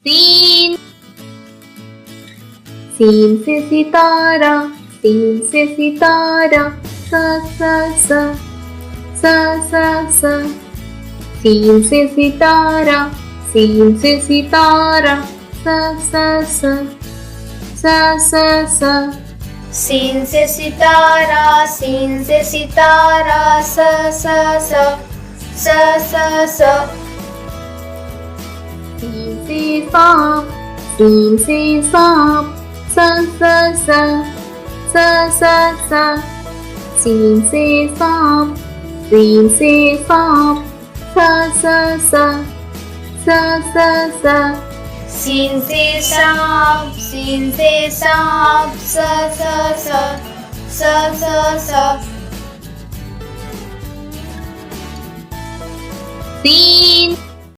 Scene scene से सितारा, scene से सितारा, सा सा सा सा सा सा। सीन से सितारा, सीन से सितारा, सा सा सा सा सा सा। सीन से सितारा, सीन से सितारा, स स स स स स। सीन से सांप, सीन से सांप, सा सा सा सा सा सा। सीन से सांप, सीन से सांप, सा सा सा सा सा सा। सीन से सांप, सीन से सांप, स स स स स स। सीन